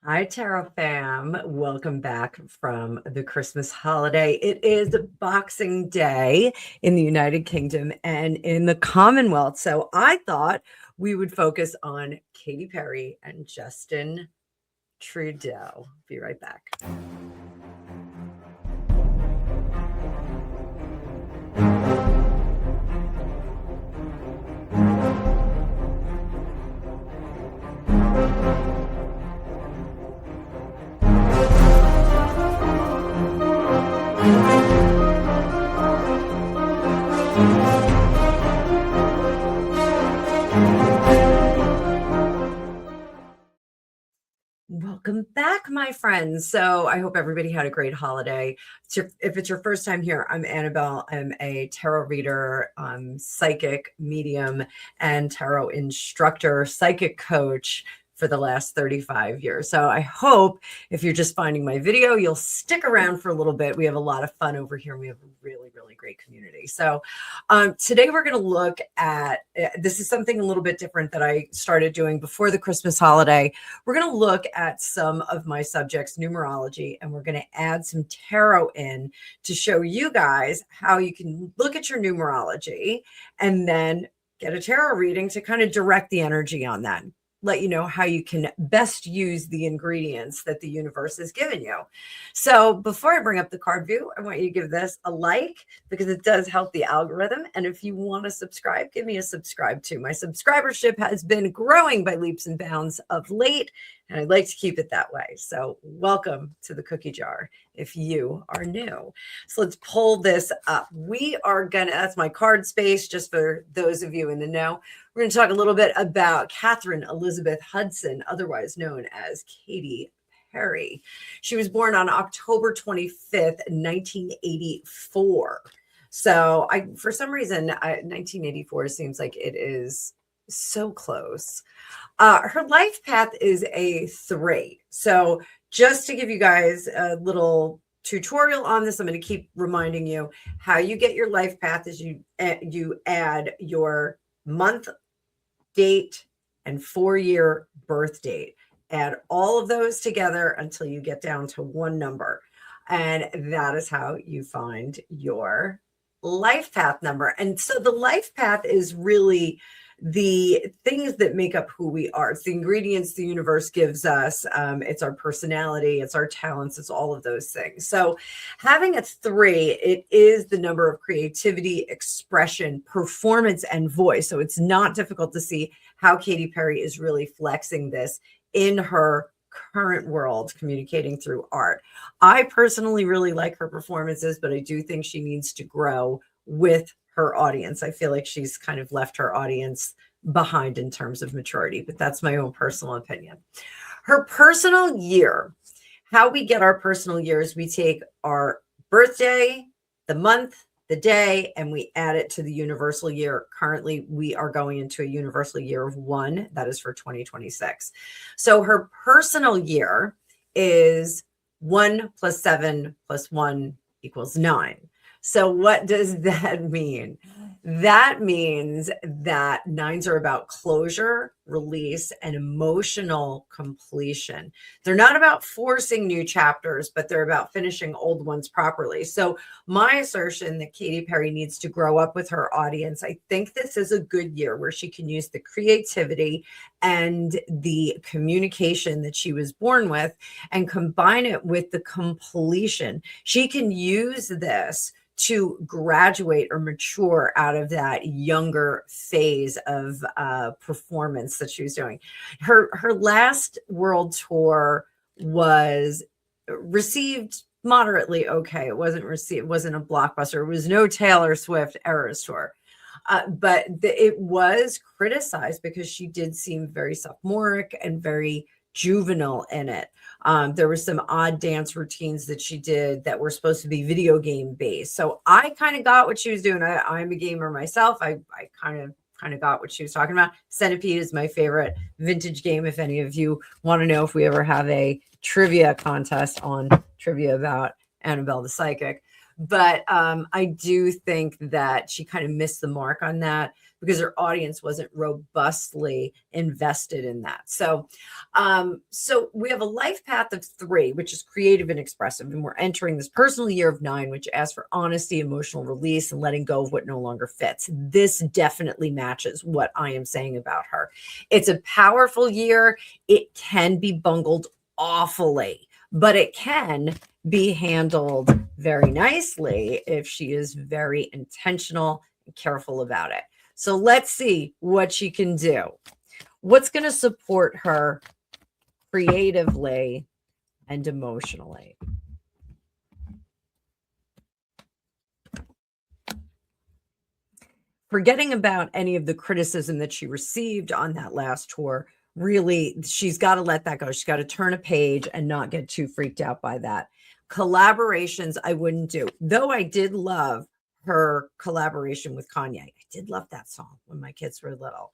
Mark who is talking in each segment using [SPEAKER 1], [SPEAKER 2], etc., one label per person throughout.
[SPEAKER 1] Hi, Tarot fam. Welcome back from the Christmas holiday. It is Boxing Day in the United Kingdom and in the Commonwealth. So I thought we would focus on Katy Perry and Justin Trudeau. Be right back. Welcome back, my friends. So I hope everybody had a great holiday. If it's your first time here, I'm Annabelle. I'm a tarot reader, psychic medium, and tarot instructor, psychic coach for the last 35 years. So I hope if you're just finding my video, you'll stick around for a little bit. We have a lot of fun over here. We have a really, really great community. So today we're going to look at, this is something a little bit different that I started doing before the Christmas holiday. We're going to look at some of my subjects, numerology, and we're going to add some tarot in to show you guys how you can look at your numerology and then get a tarot reading to kind of direct the energy on that. Let you know how you can best use the ingredients that the universe has given you. So before I bring up the card view, I want you to give this a like because it does help the algorithm. And if you want to subscribe, give me a subscribe too. My subscribership has been growing by leaps and bounds of late, and I'd like to keep it that way. So welcome to the cookie jar if you are new. So let's pull this up. We are gonna, that's my card space, just for those of you in the know. We're going to talk a little bit about Catherine Elizabeth Hudson, otherwise known as Katy Perry. She was born on October 25th, 1984. So for some reason, 1984 seems like it is so close. Her life path is a 3. So just to give you guys a little tutorial on this, I'm going to keep reminding you how you get your life path is you add your month, date, and 4-year birth date. Add all of those together until you get down to one number. And that is how you find your life path number. And so the life path is really the things that make up who we are. It's the ingredients the universe gives us. It's our personality, it's our talents, it's all of those things. So having a 3, it is the number of creativity, expression, performance, and voice. So it's not difficult to see how Katy Perry is really flexing this in her current world, communicating through art. I personally really like her performances, but I do think she needs to grow with her audience. I feel like she's kind of left her audience behind in terms of maturity, but that's my own personal opinion. Her personal year, how we get our personal years, we take our birthday, the month, the day, and we add it to the universal year. Currently, we are going into a universal year of 1. That is for 2026. So her personal year is 1 + 7 + 1 = 9. So what does that mean? That means that 9s are about closure, release, and emotional completion. They're not about forcing new chapters, but they're about finishing old ones properly. So my assertion that Katy Perry needs to grow up with her audience, I think this is a good year where she can use the creativity and the communication that she was born with and combine it with the completion. She can use this to graduate or mature out of that younger phase of performance that she was doing. Her last world tour was received moderately okay. It wasn't a blockbuster. It was no Taylor Swift Eras tour. But it was criticized because she did seem very sophomoric and very juvenile in it. There were some odd dance routines that she did that were supposed to be video game based. So I kind of got what she was doing. I'm a gamer myself. I kind of got what she was talking about. Centipede is my favorite vintage game. If any of you want to know if we ever have a trivia contest on trivia about Annabelle the Psychic. But I do think that she kind of missed the mark on that. because her audience wasn't robustly invested in that. So so we have a life path of 3, which is creative and expressive, and we're entering this personal year of 9, which asks for honesty, emotional release, and letting go of what no longer fits. This definitely matches what I am saying about her. It's a powerful year. It can be bungled awfully, but it can be handled very nicely if she is very intentional and careful about it. So let's see what she can do. What's going to support her creatively and emotionally? Forgetting about any of the criticism that she received on that last tour, really, she's got to let that go. She's got to turn a page and not get too freaked out by that. Collaborations, I wouldn't do. Though I did love her collaboration with Kanye. I did love that song when my kids were little.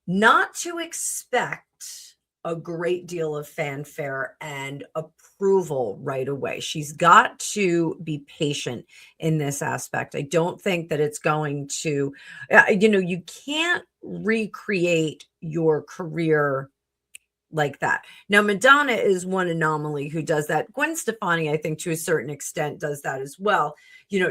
[SPEAKER 1] Not to expect a great deal of fanfare and approval right away. She's got to be patient in this aspect. I don't think that it's going to, you can't recreate your career like that. Now, Madonna is one anomaly who does that. Gwen Stefani, I think to a certain extent, does that as well.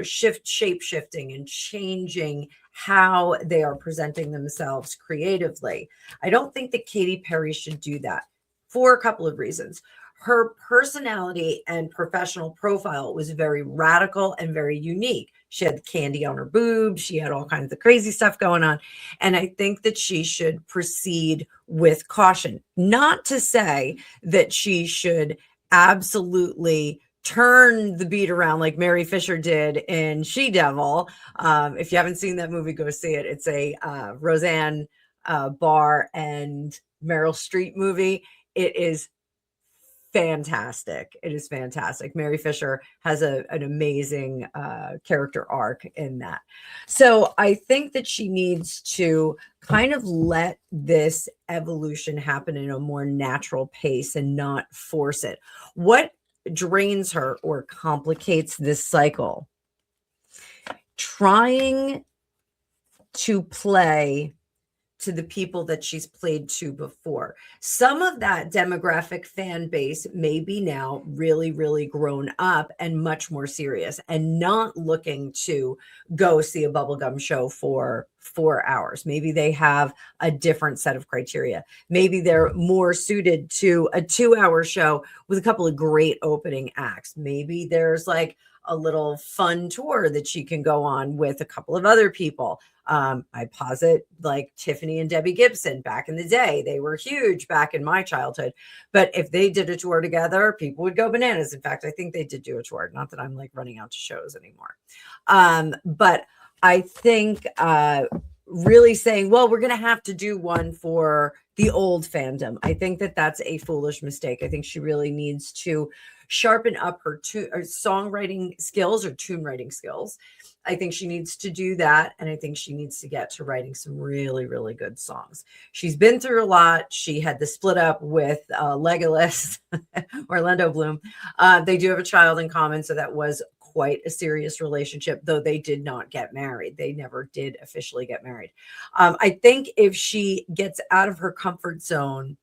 [SPEAKER 1] Shape shifting and changing how they are presenting themselves creatively. I don't think that Katy Perry should do that for a couple of reasons. Her personality and professional profile was very radical and very unique. She had candy on her boobs. She had all kinds of crazy stuff going on. And I think that she should proceed with caution. Not to say that she should absolutely turn the beat around like Mary Fisher did in She Devil. If you haven't seen that movie, go see it. It's a Roseanne Barr and Meryl Streep movie. It is fantastic. It is fantastic. Mary Fisher has an amazing character arc in that. So I think that she needs to kind of let this evolution happen in a more natural pace and not force it. What drains her or complicates this cycle? Trying to play to the people that she's played to before. Some of that demographic fan base may be now really, really grown up and much more serious and not looking to go see a bubblegum show for 4 hours. Maybe they have a different set of criteria. Maybe they're more suited to a 2-hour show with a couple of great opening acts. Maybe there's like a little fun tour that she can go on with a couple of other people. I posit like Tiffany and Debbie Gibson back in the day. They were huge back in my childhood. But if they did a tour together, people would go bananas. In fact, I think they did do a tour. Not that I'm like running out to shows anymore. But I think really saying, well, we're going to have to do one for the old fandom. I think that that's a foolish mistake. I think she really needs to sharpen up her songwriting skills or tune writing skills. I think she needs to do that. And I think she needs to get to writing some really, really good songs. She's been through a lot. She had the split up with Legolas, Orlando Bloom. They do have a child in common. So that was quite a serious relationship, though they did not get married. They never did officially get married. I think if she gets out of her comfort zone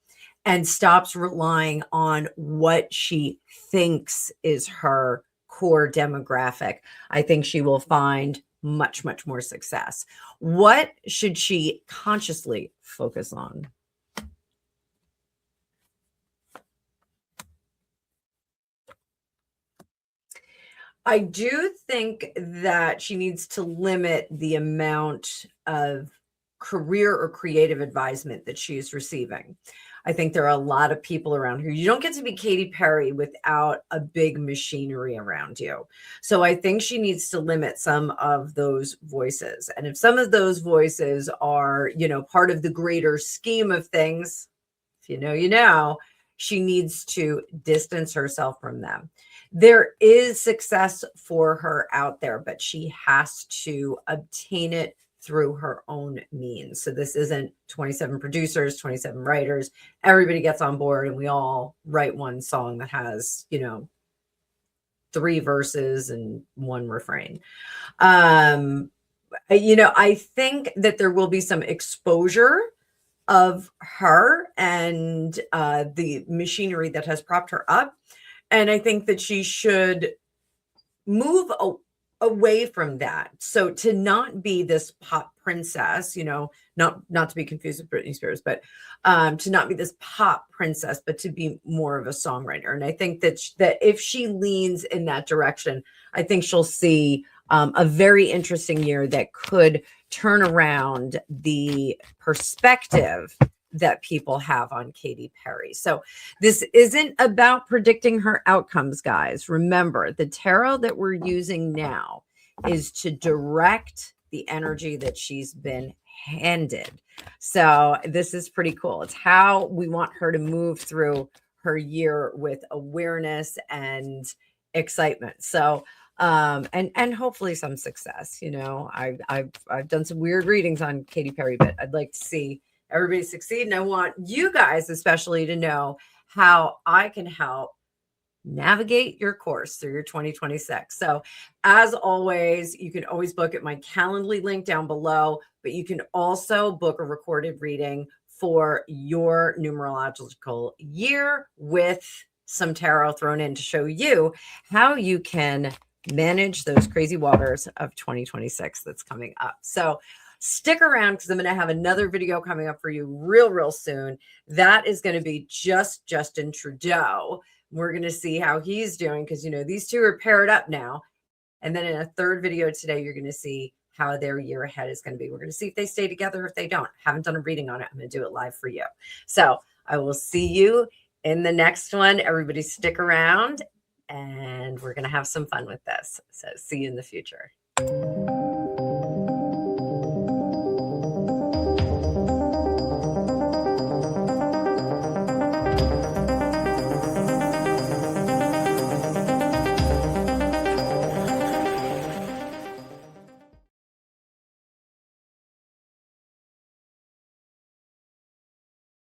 [SPEAKER 1] and stops relying on what she thinks is her core demographic, I think she will find much, much more success. What should she consciously focus on? I do think that she needs to limit the amount of career or creative advisement that she is receiving. I think there are a lot of people around her. You don't get to be Katy Perry without a big machinery around you. So I think she needs to limit some of those voices. And if some of those voices are, part of the greater scheme of things, if you know, she needs to distance herself from them. There is success for her out there, but she has to obtain it through her own means. So this isn't 27 producers, 27 writers. Everybody gets on board and we all write one song that has, 3 verses and 1 refrain. I think that there will be some exposure of her and the machinery that has propped her up. And I think that she should move away from that. So to not be this pop princess, not to be confused with Britney Spears, but to not be this pop princess, but to be more of a songwriter. And I think that if she leans in that direction, I think she'll see a very interesting year that could turn around the perspective that people have on Katy Perry. So this isn't about predicting her outcomes, guys. Remember, the tarot that we're using now is to direct the energy that she's been handed. So this is pretty cool. It's how we want her to move through her year with awareness and excitement. So and hopefully some success. I've done some weird readings on Katy Perry, but I'd like to see everybody succeed. And I want you guys especially to know how I can help navigate your course through your 2026. So as always, you can always book at my Calendly link down below, but you can also book a recorded reading for your numerological year with some tarot thrown in to show you how you can manage those crazy waters of 2026 that's coming up. So stick around because I'm going to have another video coming up for you real soon. That is going to be just Justin Trudeau. We're going to see how he's doing because, these two are paired up now. And then in a third video today, you're going to see how their year ahead is going to be. We're going to see if they stay together, if they don't. Haven't done a reading on it. I'm going to do it live for you. So I will see you in the next one. Everybody stick around and we're going to have some fun with this. So see you in the future.